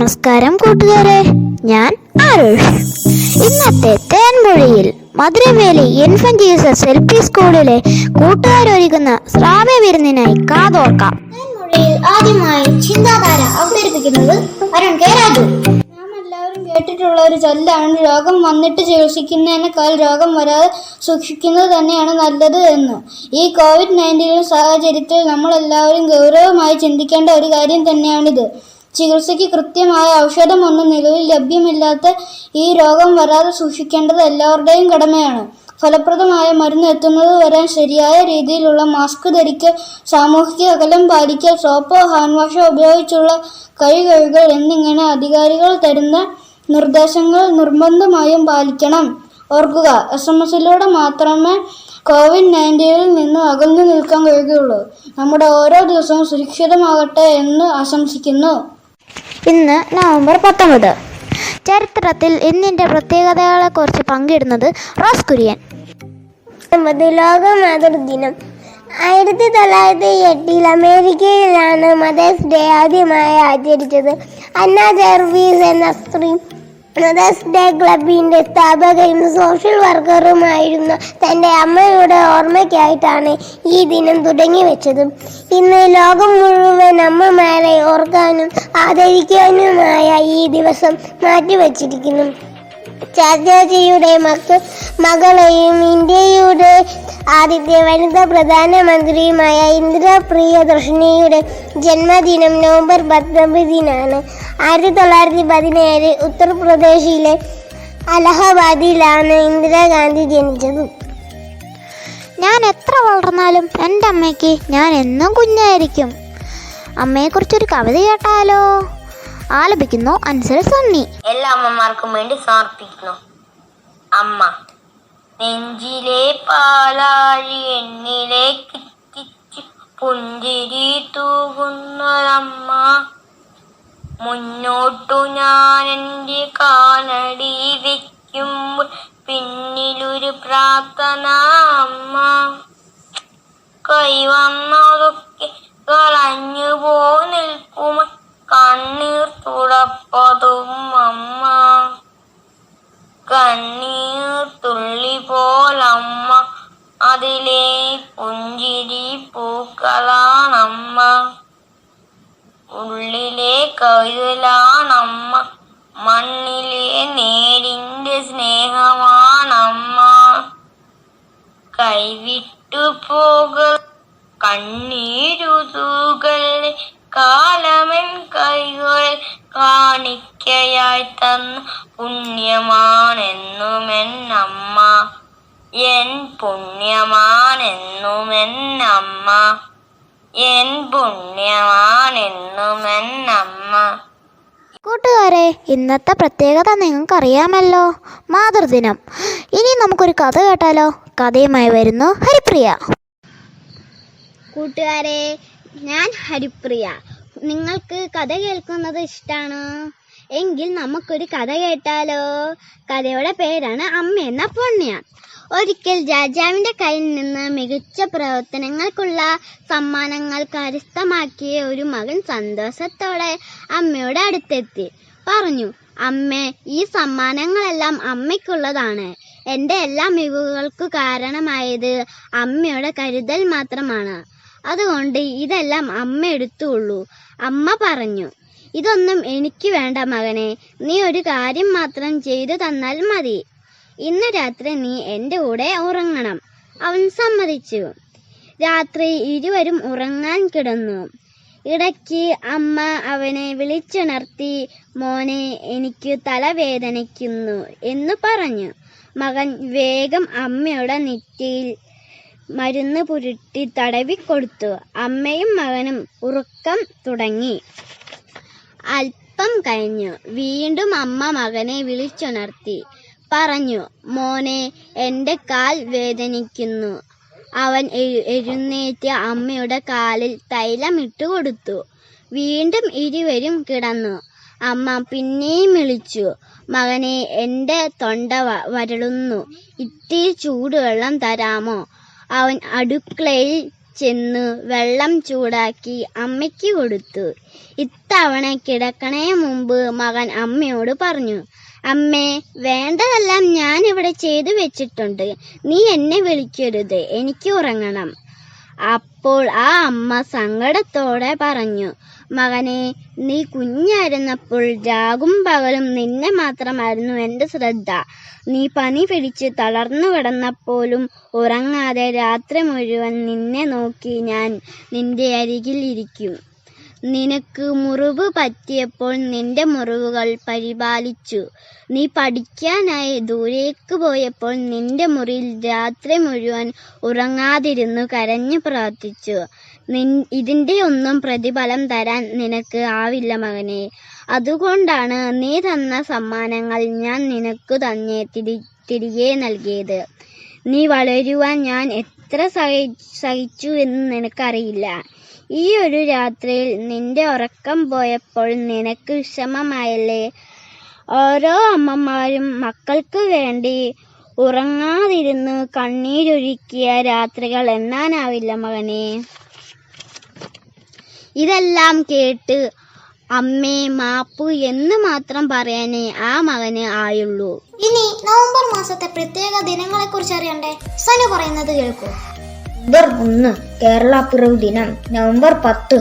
നമസ്കാരം കൂട്ടുകാരെ, ഞാൻ ആരുഷ്. ഇന്നത്തെ തേൻമൊഴിയിൽ മധുരവേലി ഇൻഫന്റ് ജീസസ് LP സ്കൂളിലെ കൂട്ടുകാരൊരുക്കുന്ന ശ്രാവ്യ വിരുന്നിനായി കാതോർക്കാം. തേൻമൊഴിയിൽ ആദ്യമായി ചിന്താധാര അവതരിപ്പിക്കുന്നത് അരുൺ കെ രാജു. നാം എല്ലാവരും കേട്ടിട്ടുള്ള ഒരു ചൊല്ലാണ്, രോഗം വന്നിട്ട് ചികിത്സിക്കുന്നതിനേക്കാൾ രോഗം വരാതെ സൂക്ഷിക്കുന്നത് തന്നെയാണ് നല്ലത് എന്ന്. ഈ COVID-19 സാഹചര്യത്തിൽ നമ്മളെല്ലാവരും ഗൗരവമായി ചിന്തിക്കേണ്ട ഒരു കാര്യം തന്നെയാണിത്. ചികിത്സയ്ക്ക് കൃത്യമായ ഔഷധമൊന്നും നിലവിൽ ലഭ്യമില്ലാത്ത ഈ രോഗം വരാതെ സൂക്ഷിക്കേണ്ടത് എല്ലാവരുടെയും കടമയാണ്. ഫലപ്രദമായ മരുന്ന് എത്തുന്നത് വരെ ശരിയായ രീതിയിലുള്ള മാസ്ക് ധരിക്കൽ, സാമൂഹിക അകലം പാലിക്കൽ, സോപ്പോ ഹാൻഡ് വാഷോ ഉപയോഗിച്ചുള്ള കൈ കഴുകൽ എന്നിങ്ങനെ അധികാരികൾ തരുന്ന നിർദ്ദേശങ്ങൾ നിർബന്ധമായും പാലിക്കണം. ഓർക്കുക, SMS-ലൂടെ മാത്രമേ COVID-19 നിന്ന് അകന്നു നിൽക്കാൻ കഴിയുകയുള്ളൂ. നമ്മുടെ ഓരോ ദിവസവും സുരക്ഷിതമാകട്ടെ എന്ന് ആശംസിക്കുന്നു. ഇന്ന് നവംബർ 19. ചരിത്രത്തിൽ ഇന്നിൻ്റെ പ്രത്യേകതകളെക്കുറിച്ച് പങ്കിടുന്നത് റോസ് കുര്യൻ. ലോക മാതൃദിനം 1908 അമേരിക്കയിലാണ് മദേഴ്സ് ഡേ ആദ്യമായി ആചരിച്ചത്. അന്ന ജെർവീസ് എന്ന സ്ത്രീ മദേഴ്സ് ഡേ ക്ലബിൻ്റെ സ്ഥാപകയും സോഷ്യൽ വർക്കറുമായിരുന്ന തൻ്റെ അമ്മയുടെ ഓർമ്മയ്ക്കായിട്ടാണ് ഈ ദിനം തുടങ്ങി വെച്ചത്. ഇന്ന് ലോകം മുഴുവൻ അമ്മമാരെ ഓർക്കാനും ആദരിക്കാനുമായ ഈ ദിവസം മാറ്റിവെച്ചിരിക്കുന്നു. ചാച്ചാജിയുടെ മകളെയും ഇന്ത്യയുടെ ആദ്യത്തെ വനിതാ പ്രധാനമന്ത്രിയുമായ ഇന്ദിരാ പ്രിയദർശിനിയുടെ ജന്മദിനം നവംബർ 19 1917 ഉത്തർപ്രദേശിലെ അലഹബാദിലാണ് ഇന്ദിരാഗാന്ധി ജനിച്ചത്. ഞാൻ എത്ര വളർന്നാലും എൻ്റെ അമ്മയ്ക്ക് ഞാൻ എന്നും കുഞ്ഞായിരിക്കും. അമ്മയെക്കുറിച്ചൊരു കവിത കേട്ടാലോ? ആലപിക്കുന്നു അൻസർ സണ്ണി. എല്ലാ അമ്മമാർക്കും വേണ്ടി സമർപ്പിക്കുന്നു. അമ്മ നെഞ്ചിലെ പാലാഴി എന്നിലേക്ക് എത്തിച്ചു പുഞ്ചിരി തൂകുന്നൊരമ്മ. മുന്നോട്ടു ഞാൻ എൻ്റെ കാലടി വയ്ക്കുമ്പോൾ പിന്നിലൊരു പ്രാർത്ഥന അമ്മ. കൈവന്നതൊക്കെ കളഞ്ഞു പോ നിൽക്കുമ്പോൾ കണ്ണീർ തുടപ്പതും അമ്മ. കണ്ണീർ തുള്ളി പോലമ്മ, അതിലെ പുഞ്ചിരി പൂക്കളാണമ്മ. ഉള്ളിലെ കരുതലാണമ്മ, മണ്ണിലെ നേരിൻ്റെ സ്നേഹമാണമ്മ. കൈവിട്ടു പോകൽ കണ്ണീരുതുകളെ കാലമൻ കൈകളിൽ കാണിക്കയായി തന്ന പുണ്യമാണെന്നുമെന്നമ്മ. N പുണ്യമാണെന്നുമെന്നമ്മ, N പുണ്യമാണെന്നുമെന്നമ്മ. കൂട്ടുകാരെ, ഇന്നത്തെ പ്രത്യേകത നിങ്ങൾക്കറിയാമല്ലോ, മാതൃദിനം. ഇനി നമുക്കൊരു കഥ കേട്ടാലോ? കഥയുമായി വരുന്നു ഹരിപ്രിയ. കൂട്ടുകാരെ, ഞാൻ ഹരിപ്രിയ. നിങ്ങൾക്ക് കഥ കേൾക്കുന്നത് ഇഷ്ടമാണോ? എങ്കിൽ നമുക്കൊരു കഥ കേട്ടാലോ? കഥയുടെ പേരാണ് അമ്മ എന്ന പുണ്യ. ഒരിക്കൽ രാജാവിൻ്റെ കയ്യിൽ നിന്ന് മികച്ച പ്രവർത്തനങ്ങൾക്കുള്ള സമ്മാനങ്ങൾ കരസ്ഥമാക്കിയ ഒരു മകൻ സന്തോഷത്തോടെ അമ്മയുടെ അടുത്തെത്തി പറഞ്ഞു, അമ്മേ, ഈ സമ്മാനങ്ങളെല്ലാം അമ്മയ്ക്കുള്ളതാണ്. എൻ്റെ എല്ലാ മികവുകൾക്കു കാരണമായത് അമ്മയുടെ കരുതൽ മാത്രമാണ്. അതുകൊണ്ട് ഇതെല്ലാം അമ്മ എടുത്തുള്ളൂ. അമ്മ പറഞ്ഞു, ഇതൊന്നും എനിക്ക് വേണ്ട മകനെ, നീ ഒരു കാര്യം മാത്രം ചെയ്തു തന്നാൽ മതി. ഇന്ന് രാത്രി നീ എൻ്റെ കൂടെ ഉറങ്ങണം. അവൻ സമ്മതിച്ചു. രാത്രി ഇരുവരും ഉറങ്ങാൻ കിടന്നു. ഇടയ്ക്ക് അമ്മ അവനെ വിളിച്ചുണർത്തി, മോനെ, എനിക്ക് തലവേദനിക്കുന്നു എന്ന് പറഞ്ഞു. മകൻ വേഗം അമ്മയുടെ നെറ്റിയിൽ മരുന്ന് പുരട്ടി തടവിക്കൊടുത്തു. അമ്മയും മകനും ഉറക്കം തുടങ്ങി. അല്പം കഴിഞ്ഞു വീണ്ടും അമ്മ മകനെ വിളിച്ചുണർത്തി പറഞ്ഞു, മോനെ, എൻ്റെ കാൽ വേദനിക്കുന്നു. അവൻ എഴുന്നേറ്റ് അമ്മയുടെ കാലിൽ തൈലം ഇട്ടുകൊടുത്തു. വീണ്ടും ഇരുവരും കിടന്നു. അമ്മ പിന്നെയും വിളിച്ചു, മകനെ, എൻ്റെ തൊണ്ട വരളുന്നു, ഇത്തിരി ചൂടുവെള്ളം തരാമോ? അവൻ അടുക്കളയിൽ ചെന്ന് വെള്ളം ചൂടാക്കി അമ്മയ്ക്ക് കൊടുത്തു. ഇത്തവണ കിടക്കണേ മുമ്പ് മകൻ അമ്മയോട് പറഞ്ഞു, അമ്മേ, വേണ്ടതെല്ലാം ഞാൻ ഇവിടെ ചെയ്തു വെച്ചിട്ടുണ്ട്. നീ എന്നെ വിളിക്കരുത്, എനിക്ക് ഉറങ്ങണം. അപ്പോൾ ആ അമ്മ സങ്കടത്തോടെ പറഞ്ഞു, മകനെ, നീ കുഞ്ഞായിരുന്നപ്പോൾ രാവും പകലും നിന്നെ മാത്രമായിരുന്നു എൻ്റെ ശ്രദ്ധ. നീ പനി പിടിച്ച് തളർന്നു കിടന്നപ്പോലും ഉറങ്ങാതെ രാത്രി മുഴുവൻ നിന്നെ നോക്കി ഞാൻ നിന്റെ അരികിൽ ഇരിക്കും. നിനക്ക് മുറിവ് പറ്റിയപ്പോൾ നിന്റെ മുറിവുകൾ പരിപാലിച്ചു. നീ പഠിക്കാനായി ദൂരേക്ക് പോയപ്പോൾ നിന്റെ മുറിയിൽ രാത്രി മുഴുവൻ ഉറങ്ങാതിരുന്നു കരഞ്ഞു പ്രാർത്ഥിച്ചു. ഇതിൻ്റെ ഒന്നും പ്രതിഫലം തരാൻ നിനക്ക് ആവില്ല മകനെ. അതുകൊണ്ടാണ് നീ തന്ന സമ്മാനങ്ങൾ ഞാൻ നിനക്ക് തന്നെ തിരികെ നൽകിയത്. നീ വളരുവാൻ ഞാൻ എത്ര സഹിച്ചു എന്ന് നിനക്കറിയില്ല. ഈ ഒരു രാത്രിയിൽ നിന്റെ ഉറക്കം പോയപ്പോൾ നിനക്ക് വിഷമമായല്ലേ? ഓരോ അമ്മമാരും മക്കൾക്ക് വേണ്ടി ഉറങ്ങാതിരുന്ന് കണ്ണീരൊഴുക്കിയ രാത്രികൾ എണ്ണാനാവില്ല മകനെ. ഇതെല്ലാം കേട്ട് അമ്മേ, മാപ്പ് എന്ന് മാത്രം പറയാനേ ആ മകന് ആയുള്ളൂ. ഇനി നവംബർ മാസത്തെ പ്രത്യേക ദിനങ്ങളെ കുറിച്ച് അറിയണ്ടേ? സനു പറയുന്നത് കേൾക്കൂ. നവംബർ 1 കേരള പിറവി ദിനം. നവംബർ 10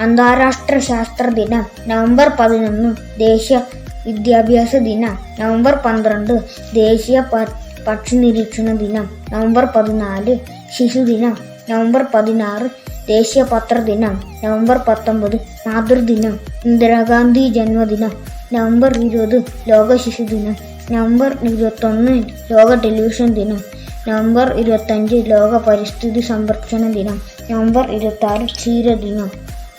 അന്താരാഷ്ട്ര ശാസ്ത്ര ദിനം. നവംബർ 11 ദേശീയ വിദ്യാഭ്യാസ ദിനം. നവംബർ 12 ദേശീയ പക്ഷി നിരീക്ഷണ ദിനം. നവംബർ 14 ശിശുദിനം. നവംബർ 16 ദേശീയ പത്രദിനം. നവംബർ 19 മാതൃദിനം, ഇന്ദിരാഗാന്ധി ജന്മദിനം. നവംബർ 20 ലോക ശിശുദിനം. നവംബർ 21 ലോക ടെലിവിഷൻ ദിനം. നവംബർ 25 ലോക പരിസ്ഥിതി സംരക്ഷണ ദിനം. നവംബർ 26 ക്ഷീരദിനം.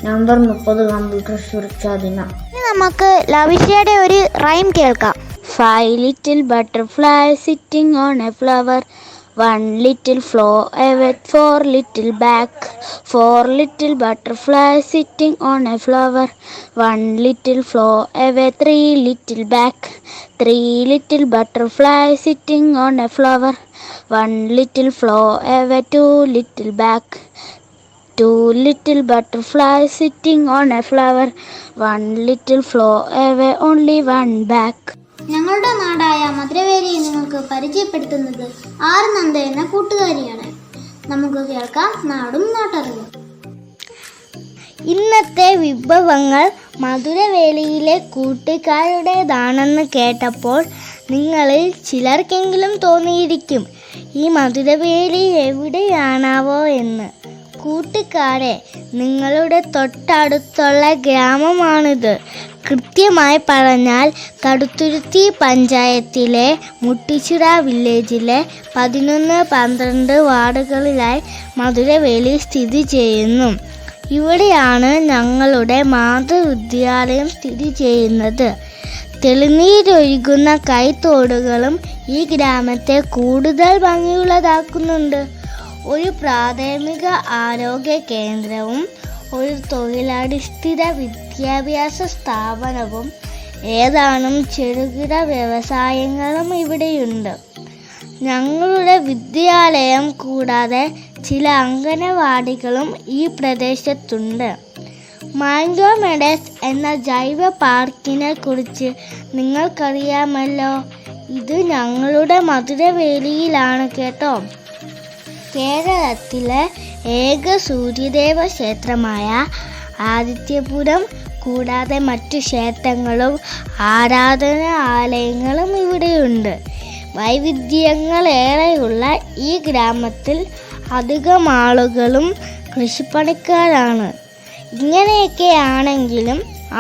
നവംബർ 30 കമ്പ്യൂട്ടർ സുരക്ഷാ ദിനം. നമുക്ക് ലവിഷ്യയുടെ ഒരു റൈം കേൾക്കാം. 5 little butterflies sitting on a flower. 1 little away, 4 little back. 4 little butterflies sitting on a flower. 1 little away, 3 little back. 3 little butterflies sitting on a flower. 1 little away, 2 little back. 2 little butterflies sitting on a flower. 1 little away, only 1 back. ഞങ്ങളുടെ നാടായ മധുരവേലിയെ നിങ്ങൾക്ക് പരിചയപ്പെടുത്തുന്നത് R Nanda എന്ന കൂട്ടുകാരിയാണ്. നമുക്ക് കേൾക്കാം നാടും നാട്ടറിവും. ഇന്നത്തെ വിഭവങ്ങൾ മധുരവേലിയിലെ കൂട്ടുകാരുടേതാണെന്ന് കേട്ടപ്പോൾ നിങ്ങളിൽ ചിലർക്കെങ്കിലും തോന്നിയിരിക്കും, ഈ മധുരവേലി എവിടെയാണാവോ എന്ന്. കൂട്ടുകാരെ, നിങ്ങളുടെ തൊട്ടടുത്തുള്ള ഗ്രാമമാണിത്. കൃത്യമായി പറഞ്ഞാൽ കടുത്തുരുത്തി പഞ്ചായത്തിലെ മുട്ടിച്ചിറ വില്ലേജിലെ 11-12 വാർഡുകളിലായി മധുരവേലി സ്ഥിതി ചെയ്യുന്നു. ഇവിടെയാണ് ഞങ്ങളുടെ മാതൃവിദ്യാലയം സ്ഥിതി ചെയ്യുന്നത്. തെളിനീരൊഴുകുന്ന കൈത്തോടുകളും ഈ ഗ്രാമത്തെ കൂടുതൽ ഭംഗിയുള്ളതാക്കുന്നുണ്ട്. ഒരു പ്രാഥമിക ആരോഗ്യ കേന്ദ്രവും ഒരു തൊഴിലധിഷ്ഠിത വിദ്യാഭ്യാസ സ്ഥാപനവും ഏതാനും ചെറുകിട വ്യവസായങ്ങളും ഇവിടെയുണ്ട്. ഞങ്ങളുടെ വിദ്യാലയം കൂടാതെ ചില അംഗനവാടികളും ഈ പ്രദേശത്തുണ്ട്. മാംഗോ മെഡേഴ്സ് എന്ന ജൈവ പാർക്കിനെ കുറിച്ച് നിങ്ങൾക്കറിയാമല്ലോ. ഇത് ഞങ്ങളുടെ മധുരവേലിയിലാണ് കേട്ടോ. കേരളത്തിലെ ഏക സൂര്യദേവ ക്ഷേത്രമായ ആദിത്യപുരം കൂടാതെ മറ്റു ക്ഷേത്രങ്ങളും ആരാധനാലയങ്ങളും ഇവിടെയുണ്ട്. വൈവിധ്യങ്ങളേറെയുള്ള ഈ ഗ്രാമത്തിൽ അധികം ആളുകളും കൃഷിപ്പണിക്കാരാണ്. ഇങ്ങനെയൊക്കെ ആണെങ്കിലും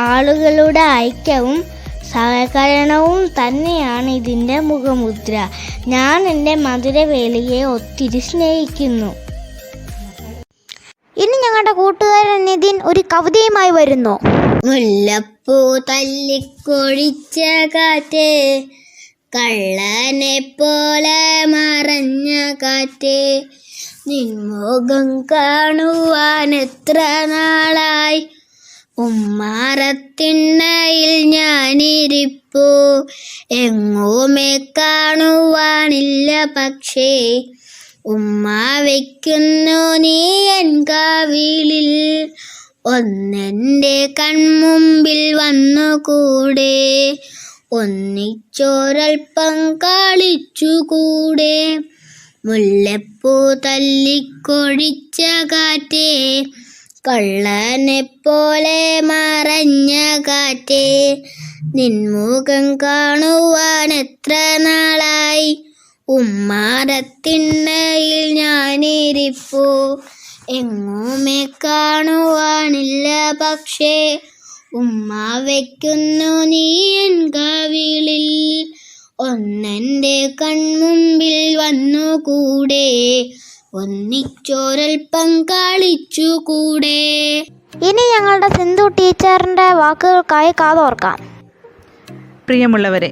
ആളുകളുടെ ഐക്യവും സഹകരണവും തന്നെയാണ് ഇതിൻ്റെ മുഖമുദ്ര. ഞാൻ എൻ്റെ മധുരവേലിയെ ഒത്തിരി സ്നേഹിക്കുന്നു. ഇനി ഞങ്ങളുടെ കൂട്ടുകാരൻ നിതിൻ ഒരു കവിതയുമായി വരുന്നു. മുല്ലപ്പൂ തല്ലിക്കൊഴിച്ച കാറ്റ്, കള്ളനെ പോലെ മറഞ്ഞ കാറ്റ്, നിൻമുഖം കാണുവാൻ എത്ര നാളായി, ഉമ്മാറത്തിണ്ണയിൽ ഞാനിരിപ്പു, എങ്ങുമേ കാണുവാനില്ല പക്ഷേ ഉമ്മ വയ്ക്കുന്നു നീ എൻ കവിളിൽ, ഒന്നെൻ്റെ കൺമുമ്പിൽ വന്നുകൂടെ, ഒന്നിച്ചൊരൽപ്പം കളിച്ചുകൂടെ. മുല്ലപ്പൂ തല്ലിക്കൊഴിച്ച കാറ്റേ, കള്ളനെപ്പോലെ മറഞ്ഞ കാറ്റേ, നിൻമുഖം കാണുവാൻ എത്ര നാളായി, ഉമ്മാരത്തിണ്ണയിൽ ഞാനിരിപ്പൂ, എങ്ങുമേ കാണുവാനില്ല പക്ഷേ, ഉമ്മ വയ്ക്കുന്നു നീ എൻ കവിളിൽ, ഒന്നെൻ്റെ കൺമുമ്പിൽ വന്നുകൂടെ, ഒന്നിച്ചൊരൽപ്പം കളിച്ചുകൂടെ. ഇനി ഞങ്ങളുടെ സിന്ധു ടീച്ചറിൻ്റെ വാക്കുകൾക്കായി കാതോർക്കാം. പ്രിയമുള്ളവരെ,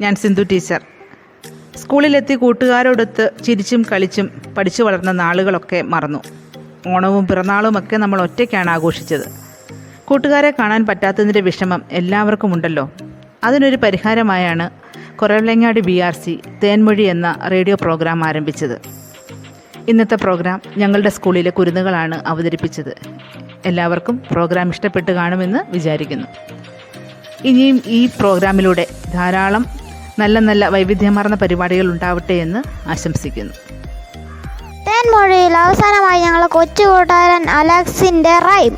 ഞാൻ സിന്ധു ടീച്ചർ. സ്കൂളിലെത്തി കൂട്ടുകാരോടൊത്ത് ചിരിച്ചും കളിച്ചും പഠിച്ചു വളർന്ന നാളുകളൊക്കെ മറന്നു. ഓണവും പിറന്നാളുമൊക്കെ നമ്മൾ ഒറ്റയ്ക്കാണ് ആഘോഷിച്ചത്. കൂട്ടുകാരെ കാണാൻ പറ്റാത്തതിൻ്റെ വിഷമം എല്ലാവർക്കും ഉണ്ടല്ലോ. അതിനൊരു പരിഹാരമായാണ് കുറവിലങ്ങാടി BRC തേൻമൊഴി എന്ന റേഡിയോ പ്രോഗ്രാം ആരംഭിച്ചത്. ഇന്നത്തെ പ്രോഗ്രാം ഞങ്ങളുടെ സ്കൂളിലെ കുരുന്നുകളാണ് അവതരിപ്പിച്ചത്. എല്ലാവർക്കും പ്രോഗ്രാം ഇഷ്ടപ്പെട്ട് കാണുമെന്ന് വിചാരിക്കുന്നു. ഇനിയും ഈ പ്രോഗ്രാമിലൂടെ ധാരാളം നല്ല നല്ല വൈവിധ്യമാർന്ന പരിപാടികൾ ഉണ്ടാവട്ടെ എന്ന് ആശംസിക്കുന്നു. തേൻമൊഴിയിൽ അവസാനമായി ഞങ്ങൾ കൊച്ചു കൂട്ടുകാരൻ അലക്സിന്റെ rhyme.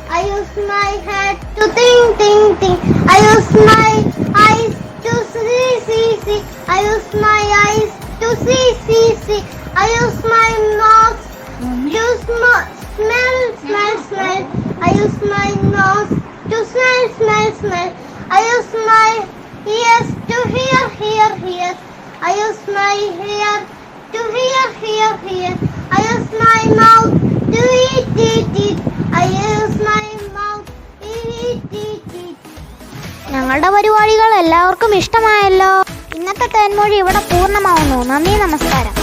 I use my head to think, think, think. I use my eyes to see, see, see. I use my eyes to see, see, see. I use my nose to smell, smell, smell. I use my nose to smell, smell, smell. I use my ears to hear, hear, hear. I use my ear to hear, hear, hear. I use my mouth to eat, eat, eat. I use my mouth to eat, eat, eat. ഞങ്ങളുടെ പരിപാടികൾ എല്ലാവർക്കും ഇഷ്ടമായല്ലോ. ഇന്നത്തെ തേൻമൊഴി ഇവിടെ പൂർണ്ണമാവുന്നു. നന്ദി, നമസ്കാരം.